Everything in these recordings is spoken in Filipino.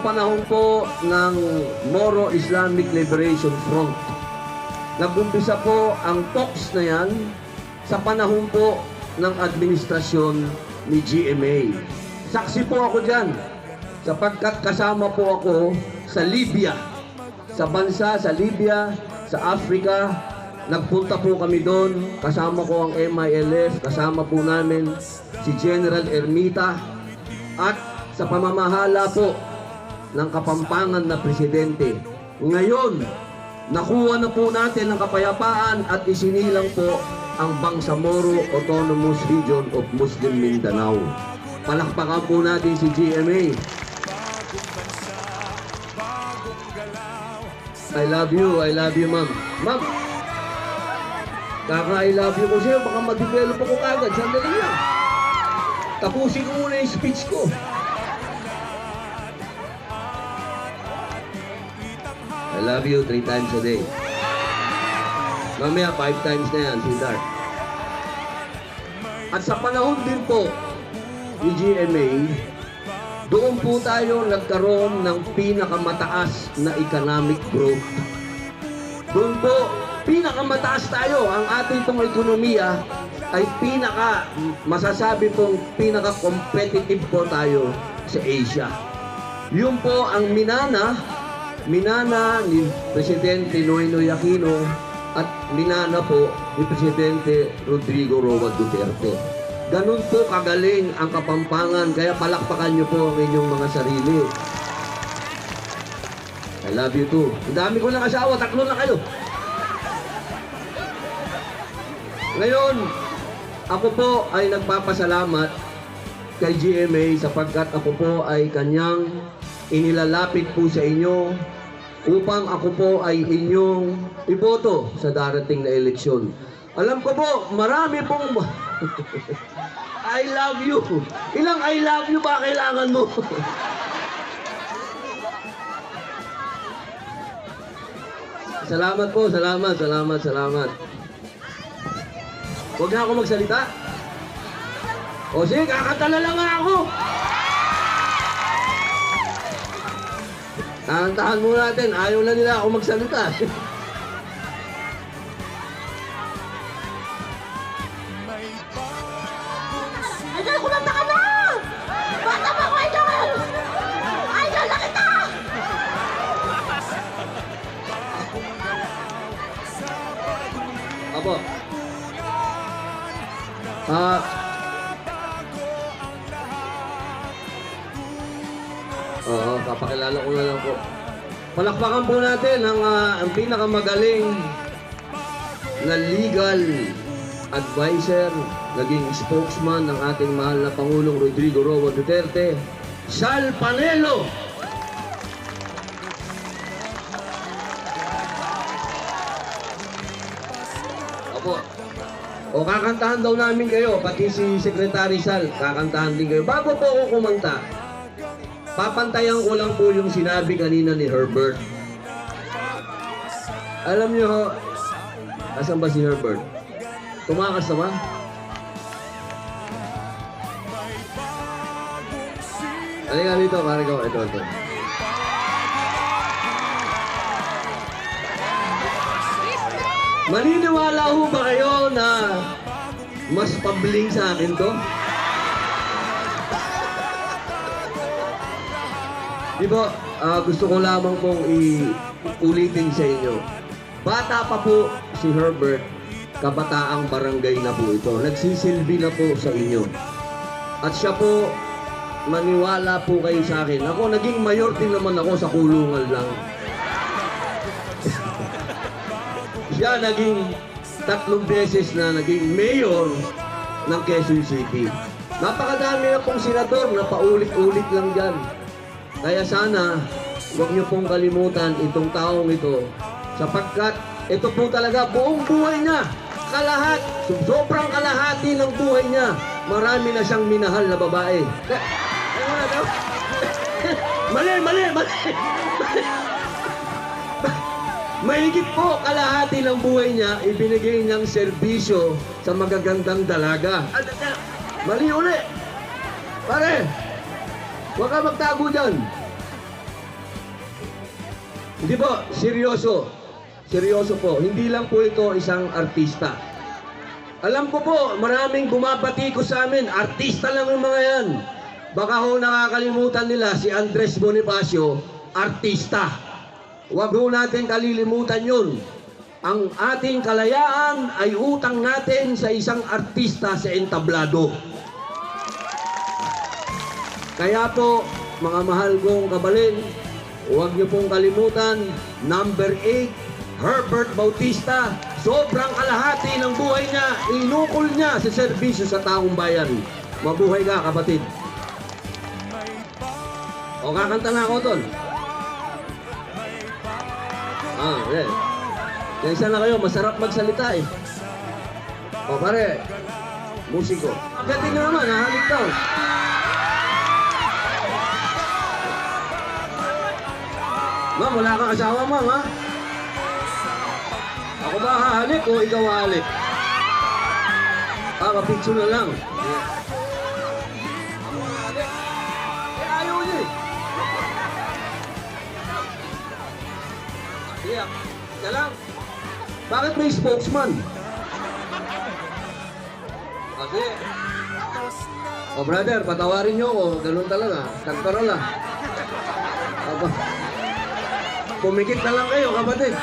panahon po ng Moro Islamic Liberation Front. Nag-umpisa po ang talks na yan sa panahon po ng administrasyon ni GMA. Saksi po ako dyan, sapagkat kasama po ako sa Libya. Sa bansa, sa Libya, sa Africa, nagpunta po kami doon. Kasama ko ang MILF, kasama po namin si General Ermita. At sa pamamahala po ng Kapampangan na Presidente. Ngayon, nakuha na po natin ang kapayapaan at isinilang po ang Bangsamoro Autonomous Region of Muslim Mindanao. Palakpakan po natin si GMA. I love you, ma'am. Ma'am, kaka-I love you ko sa'yo, baka ma-develop ako kagad. Sandali lang. Tapusin ko muna yung speech ko. I love you 3 times a day. Mamaya 5 times na yan, sweetheart. At sa panahon din po ni GMA, doon po tayo nagkaroon ng pinakamataas na economic growth. Doon po, pinakamataas tayo. Ang ating pong ekonomiya ay masasabi pong pinaka-competitive po tayo sa Asia. Yun po ang minana ni Presidente Noynoy Aquino at minana po ni Presidente Rodrigo Roa Duterte. Ganun po kagaling ang Kapampangan, kaya palakpakan niyo po ang inyong mga sarili. I love you too. Ang dami ko ng asawa, 3 na kayo. Ngayon, ako po ay nagpapasalamat kay GMA sapagkat ako po ay kanyang inilalapit po sa inyo upang ako po ay inyong iboto sa darating na eleksyon. Alam ko po, marami pong I love you. Ilang I love you ba kailangan mo? Salamat po, salamat. Huwag na ako magsalita. O sige, kakanta na lang nga ako. Tahan-tahan muna natin, ayaw na nila ako magsalita. Idol, kumanta ka na! Bata pa ako, Idol! Idol na kita! Apo. Papakilala ko na lang po. Palakpakan po natin ang pinakamagaling na legal advisor, naging spokesman ng ating mahal na Pangulong Rodrigo Roa Duterte, Sal Panelo. Opo. O kakantahan daw namin kayo, pati si Secretary Sal, kakantahan din kayo. Bago po ako kumanta, papantayan ko lang po yung sinabi kanina ni Herbert. Alam niyo, asan ba si Herbert? Tumakas naman? Halika dito, pare ko. Ito. Maniniwala ho ba kayo na mas pabling sa akin to? Di ba, gusto ko lamang pong ulitin sa inyo. Bata pa po si Herbert, kabataang barangay na po ito. Nagsisilbi na po sa inyo. At siya po, maniwala po kayo sa akin. Ako, naging mayor din naman ako sa kulungan lang. Siya naging 3 beses na naging mayor ng Quezon City. Napakadami na pong senador na paulit-ulit lang dyan. Kaya sana, huwag niyo pong kalimutan itong taong ito. Sapagkat ito po talaga buong buhay niya. Sobrang kalahati ng buhay niya. Marami na siyang minahal na babae. Mali! Mahigit po kalahati ng buhay niya, ibinigay niyang serbisyo sa magagandang dalaga. Mali uli! Pare, huwag ka magtago dyan. Hindi po, seryoso. Seryoso po. Hindi lang po ito isang artista. Alam ko po, maraming bumabati ko sa amin. Artista lang yung mga yan. Baka ho nakakalimutan nila si Andres Bonifacio, artista. Huwag ho natin kalilimutan yun. Ang ating kalayaan ay utang natin sa isang artista sa entablado. Kaya po, mga mahal kong kabalin, huwag niyo pong kalimutan, number 8, Herbert Bautista. Sobrang kalahati ng buhay niya, inukol niya sa serbisyo sa taong bayan. Mabuhay ka, kapatid. O, kakanta na ako, Tol. Yeah. Kaysa na kayo, masarap magsalita eh. O, pare, musiko. Agatin nyo naman, halik daw. Ma'am, wala kang asawa, ma'am, ha? Ako ba hahalik o ikaw hahalik? Kapicture na lang. Ayaw niya eh. Yeah. Siya lang. Bakit may spokesman? Kasi... O brother, patawarin niyo ako. Ganun talaga. Kantarola. Pumikit na lang kayo, kapatid.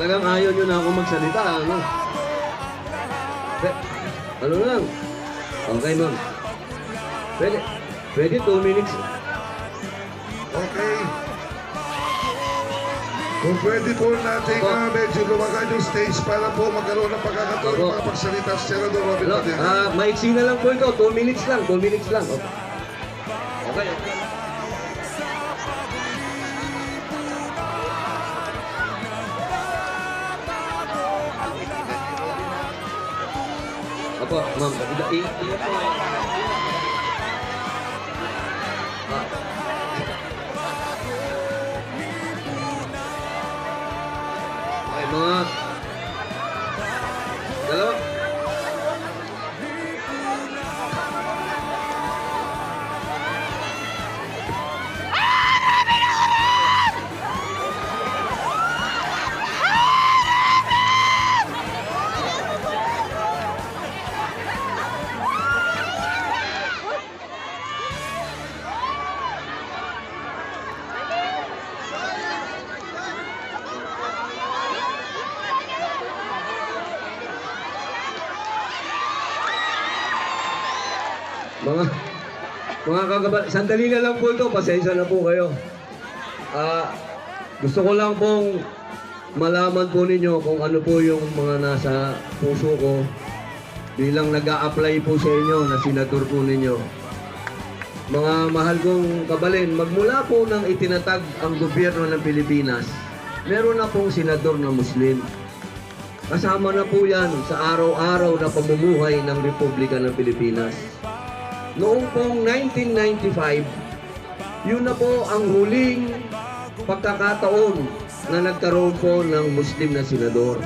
Talagang ayaw nyo na ako magsalita, ano? Ano lang? Okay, ma'am. Pwede 2 minutes. Okay. Kung pwede po natin medyo lumagan yung stage para po magkaroon ng pagkakataon ng mga pagsalita si Senador Robin Padilla. Maiksi na lang po ito. 2 minutes lang. 2 minutes lang. Okay. Apo, ma'am. Iyan po. Okay, mga... Dalawa. Mga kagabal, sandali na lang po ito, pasensya na po kayo. Gusto ko lang pong malaman po ninyo kung ano po yung mga nasa puso ko bilang nag-a-apply po sa inyo na senador po ninyo. Mga mahal kong kabalin, magmula po nang itinatag ang gobyerno ng Pilipinas, meron na pong senador na Muslim. Kasama na po yan sa araw-araw na pamumuhay ng Republika ng Pilipinas. Noong pong 1995, yun na po ang huling pagkakataon na nagkaroon po ng Muslim na senador.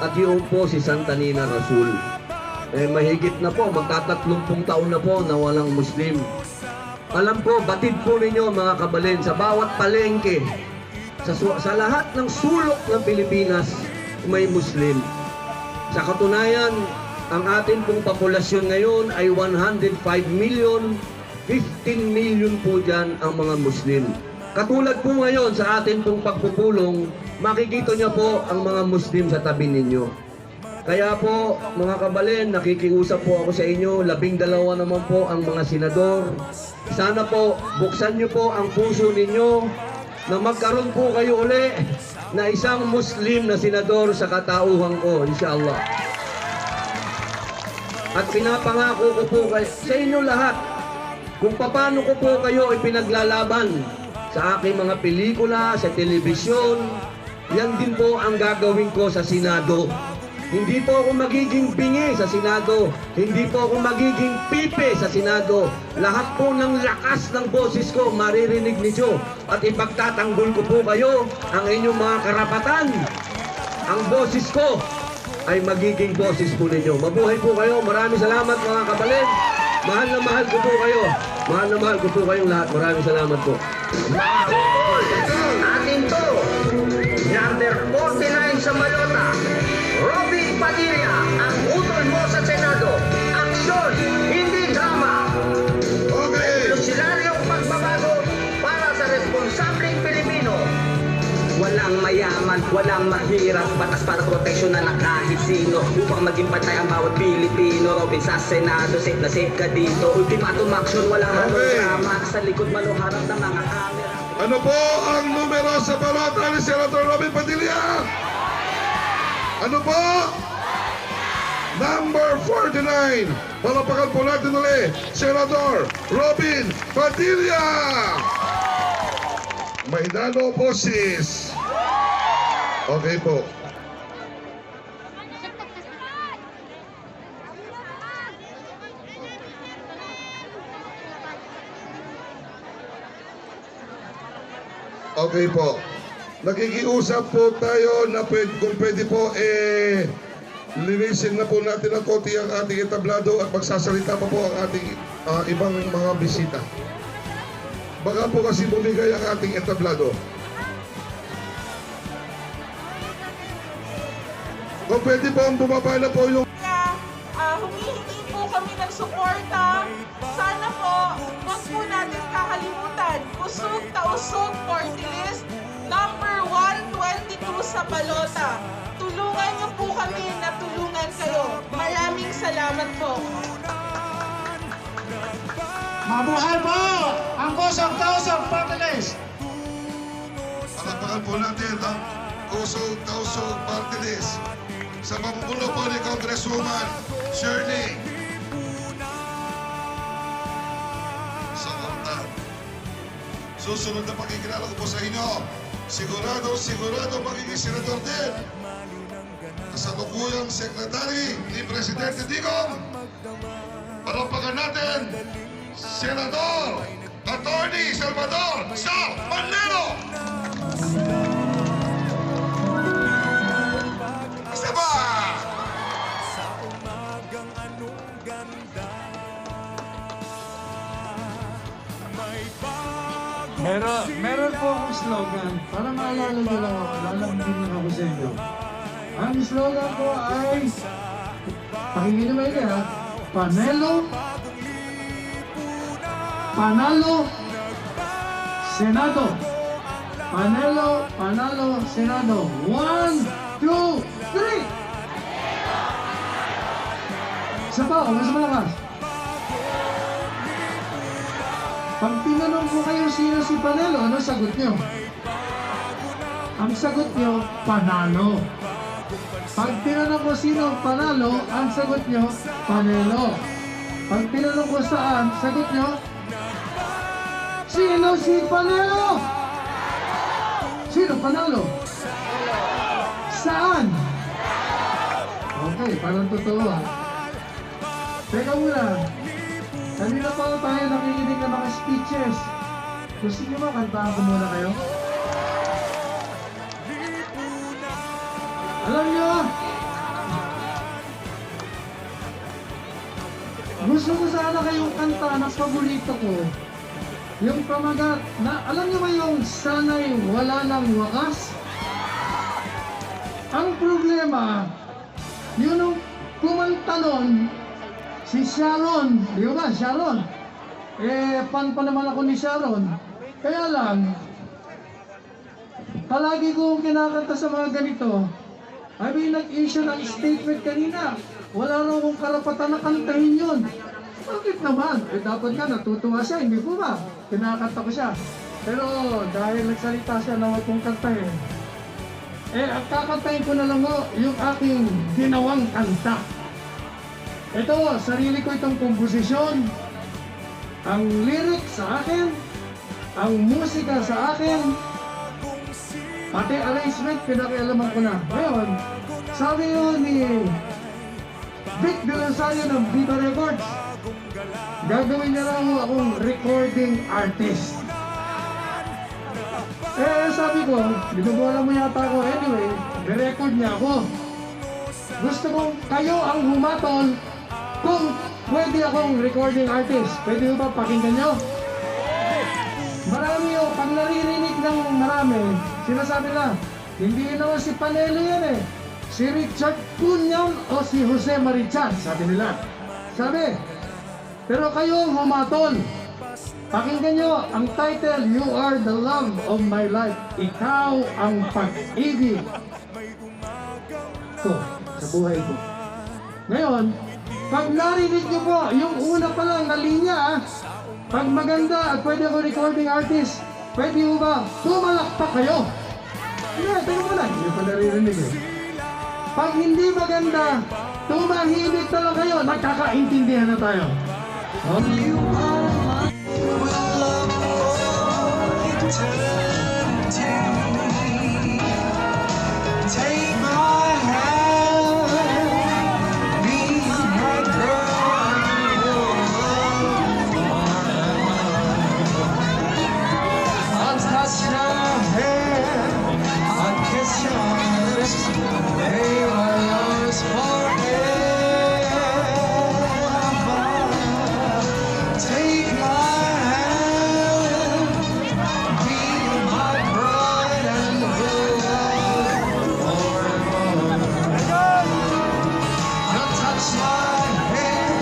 At yun po si Santa Nina Rasul. Mahigit na po, magta-30 taon na po na walang Muslim. Alam ko, batid po ninyo mga kabalin, sa bawat palengke, sa lahat ng sulok ng Pilipinas, may Muslim. Sa katunayan, ang ating pong populasyon ngayon ay 105 million, 15 million po dyan ang mga Muslim. Katulad po ngayon sa ating pong pagpupulong, makikita niyo po ang mga Muslim sa tabi ninyo. Kaya po mga kabalin, nakikiusap po ako sa inyo, 12 naman po ang mga senador. Sana po buksan niyo po ang puso ninyo na magkaroon po kayo uli na isang Muslim na senador sa katauhan ko, inshallah. At pinapangako ko po sa inyo lahat kung paano ko po kayo ipinaglalaban sa aking mga pelikula, sa telebisyon, yan din po ang gagawin ko sa Senado. Hindi po ako magiging bingi sa Senado. Hindi po ako magiging pipe sa Senado. Lahat po ng lakas ng boses ko maririnig ninyo. At ipagtatanggol ko po kayo ang inyong mga karapatan. Ang boses ko ay magiging boses po ninyo. Mabuhay po kayo. Maraming salamat mga kapatid. Mahal na mahal ko po kayo. Mahal na mahal ko po kayong lahat. Maraming salamat po. Atin to, number 49 sa Malota, Robin Padilla, ang utol mo sa Senado. Aksyon, hindi drama. Okay. Revolusyonyaryong pagbabago para sa responsableng Pilipino. Walang mayaman, walang mahirap, batas para proteksyonan ng kahit sino. Upang maging pantay ang bawat Pilipino. Robin sa Senado, safe na safe ka dito. Ultimatum action, walang Okay. drama. Sa likod maluharap ng mga camera. Ano po ang numero sa balota ni Senator Robin Padilla? Ano po? Number 49. Palapakan po natin ulit, Senator Robin Padilla. Maynano po, sis. Okay po. Okay po. Nakikiusap po tayo na kung pwede po, linisin na po natin ng konti ang ating entablado at magsasalita pa po ang ating ibang mga bisita. Baka po kasi bumigay ang ating entablado. Kung pwede po ang bumaba na po yung... Humihingi po kami ng suporta. Sana po, huwag po natin kakalimutan. Usog na usog party list, number 122 sa balota. Tulungan niyo po kami na tulungan kayo. Maraming salamat po. Mabuhay po ang kusog-tausog party list! Palapakan po natin ang Kusog-Tausog Party List sa pamumuno po ni Congresswoman Shirley Salontan. Susunod na pakikilala ko po sa inyo, sigurado magiging senador din. Kasalukuyang sekretary ni Presidente Digong. Palapakan natin, Senador Attorney Salvador Sa Manero. Isa pa! Meron po akong slogan para maalala nyo lang ako, lalambing lang ako sa inyo. Ang slogan ko ay, pakinggan nyo maigi ha, Panelo, Panalo, Senado. Panelo, Panalo, Senado. 1, 2, 3! Isa pa, mas malakas. Pag tinanong ko kayo sino si Panelo, ano sagot nyo? Ang sagot nyo, Panalo. Pag tinanong ko sino ang Panalo, ang sagot nyo, Panelo. Pag tinanong ko saan, sagot nyo, sino si Panelo? Sino Panalo? Saan? Okay, parang totoo ha. Teka muna. Kanina pa tayo nakikinig ng mga speeches. Gusto niyo ba kantaan ko muna kayo? Alam niyo, gusto ko sana kayong kanta na paborito ko. Yung pamagat na, alam niyo ba yung sana'y wala ng wakas? Ang problema, yun ang kumanta nun, si Sharon, di ba Sharon? Fan pa naman ako ni Sharon. Kaya lang, palagi kong kinakanta sa mga ganito. I mean, nag-issue ng statement kanina. Wala raw akong karapatan na kantahin yun. Bakit naman? Dapat nga natutuwa siya, hindi po ba? Kinakanta ko siya. Pero dahil nagsalita siya na huwag kong kantahin, ang kakantahin ko na lang yung aking ginawang kanta. Ito, sarili ko itong komposisyon. Ang lyrics sa akin, ang musika sa akin, pati arrangement, pinakialaman ko na. Ngayon, sabi yun ni Vic De Rosario ng Viva Records, gagawin niya lang akong recording artist. Sabi ko, binubuhala mo yata ako anyway, re-record niya ako. Gusto kong kayo ang humatol kung pwede akong recording artist. Pwede mo ba pakinggan nyo? Marami o, pag naririnig ng marami, sinasabi na, hindi naman si Panelo yan eh. Si Richard Cunyan o si Jose Marichan, sabi nila. Sabi, pero kayo ang humatol. Pakinggan nyo ang title, You Are the Love of My Life. Ikaw ang pag-ibig ko sa buhay ko. Ngayon, pag narinig nyo po, yung una pa lang na linya, pag maganda at pwede ako recording artist, pwede mo ba pumalakpak kayo? Hindi, tingnan mo lang. Hindi pa naririnig eh. Pag hindi maganda, tumahimik na lang kayo. Nagkakaintindihan na tayo. Okay? Take my hand, be my girl. I'll touch your hair, I'll kiss your lips, they are yours forever. Take my hand, be my bride and we'll forever. You'll touch my hair.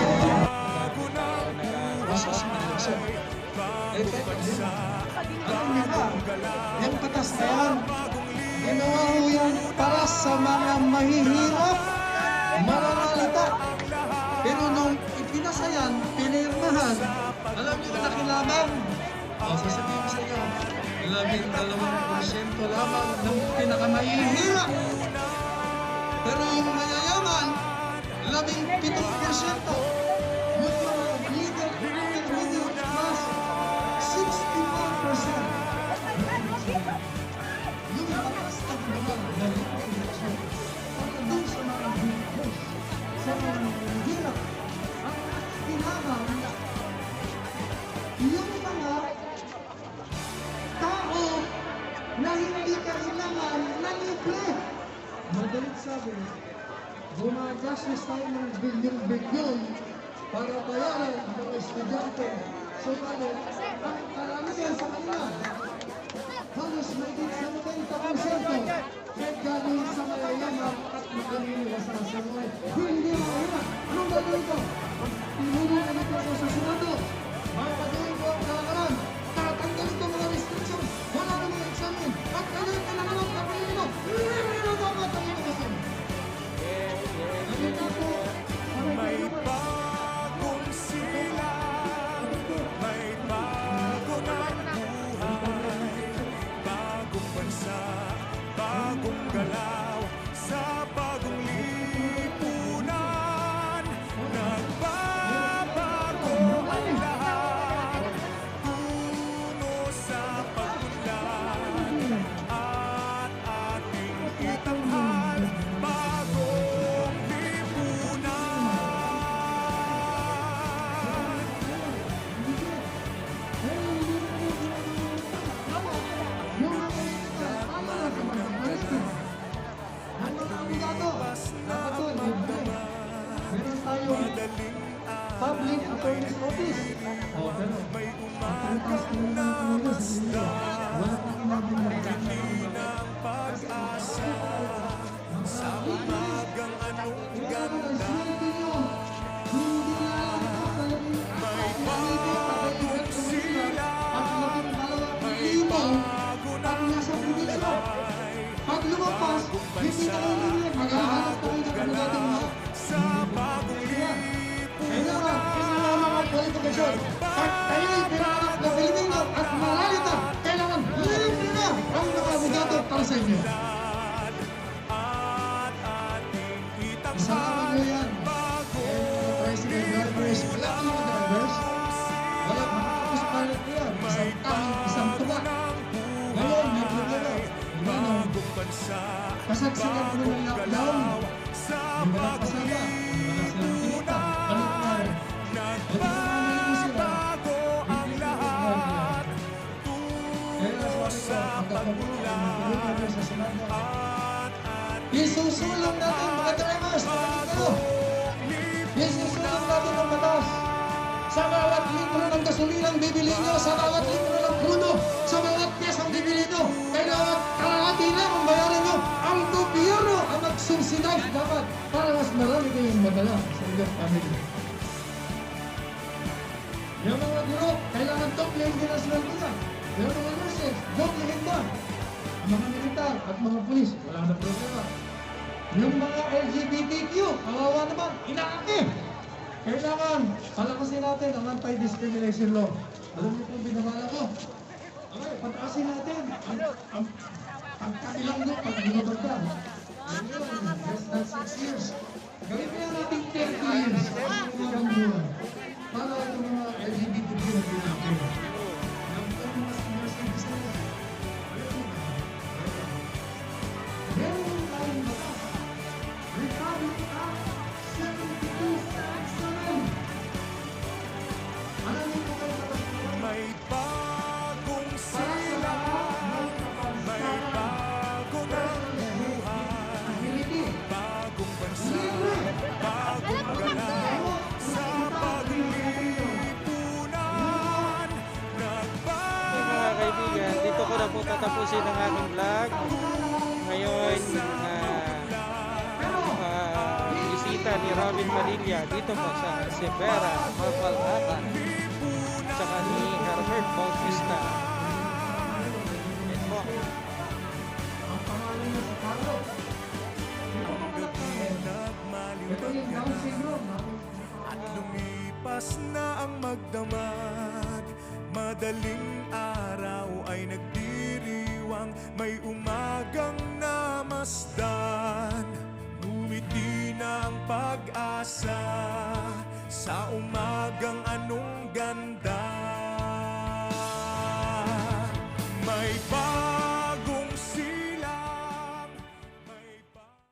Alam niyo ba, yung batas na yan, ginawa ho yan para sa mga mahihirap, marangalita. Pero nung ipinasa yan, pinirmahan, alam niyo na nakilamang, sasabihin ko sa inyo, 12% lamang ng pinakamahihirap. Pero yung mayayaman, 17%. Yung mga middle class, 64%. Yung batas ng mga nalilipin para doon sa mga bigos, sa mga hirap, ang kinabang yung mga tao na hindi kailangan na libre. Madalit sabi, gumagastos tayo ng bilyon-bilyon para bayaran ang mga estudyante. So, ang karamihan sa kanila, halos mahigit sa 90% ay galing sa mayayaman at makaliliwasan sa mga hindi mahirap. Anong gagawin ko? Tinulong kami ko sa Senado. Mapagawin ko ang kalakaran. Tatanggalin ko mga restrictions. Wala na mga examen. At kailangan ka na naman kapilin mo. Libre na dapat ang edukasyon. Nalita po. May bagong sila, may bago ng buhay, bagong bansa, bagong galaw, sa bagong lipunan, nagbabago ang lahat, tungo sa paglalan, at ating itanghal, bagong lipunan. Yung mga kaibigan, tama na sa mga balikin. Ang mga abogado, dapat doon, libre. Meron tayong public attorney's office. O, pero, ang taas ko naman ang kanila sa kanila. Wala pang ginagawa. Kasi ang sa umagang anong ganda, hindi na lang ito talagang may bagong sila, at labing 2,000 pag nasa probinsya. Pag lumampas, hindi na kayo niliyan. Maghahanap tayo ng kanilang mga sa bagong kailangan, kasama mga kwalifikasyon. Pag kayo'y pinanganak na Pilipino at malalita, kailangan libre na ang mga abogado para sa inyo. at ating Isama nyo yan. Mga tricycle drivers, wala ka mga drivers. Wala ka mga pilot ko yan. Isang tanging, isang tuba. Ngayon, may problema. Ano? bansa, Kasagsagan ko ng lockdown. sa Hindi ka nagpasama. Hindi ka nagpasama. nagbabago ang lahat. Tungo sa pagmulan at ating Isusulong natin mga drivers, mga kayo. Isusulong natin ang batas. Sa bawat litro ng gasolinang bibili nyo, sa bawat litro ng puno, sa bawat piyasang bibili nyo, kailangan kalahati lang ang bayaran nyo. Ang gobyerno ang mag-subsidize dapat para mas marami kayong madala sa inyong family. Yung mga guro, kailangan doble ang dinasal nila. Yung mga nurses, doble ba? Ang mga militar at mga pulis, wala na problema. Yung mga LGBTQ, kawawa naman, inaaki! Kailangan, palakasin natin ang anti-discrimination law. Alam niyo kung binabala ko? Okay, pataasin natin ang pagkabilang nyo, pag binabag ka. Ngayon, less than 6 years. Gawin kaya natin 30 years ang mga buwan para yung mga LGBTQ na binabag. Meron tayong batas. Republic Act 7267. Alam niyo po kayo batas na yun? may bagong silang, may bago ng buhay, Ability. bagong bansa, bagong galang sa paglipunan. Mga kaibigan, dito ko na po tatapusin ang aking vlog. Ngayon, bisita ni Robin Padilla dito po sa Severa, Mapalatan, saka ni Herbert Bautista. Yan po. Ang pangalan niya sa tao. Ito yung Down syndrome. At lumipas na ang magdamag, madaling araw ay nagdiriwang, may umagang namasdan. Ngumiti na ang pag-asa sa umagang anong ganda. May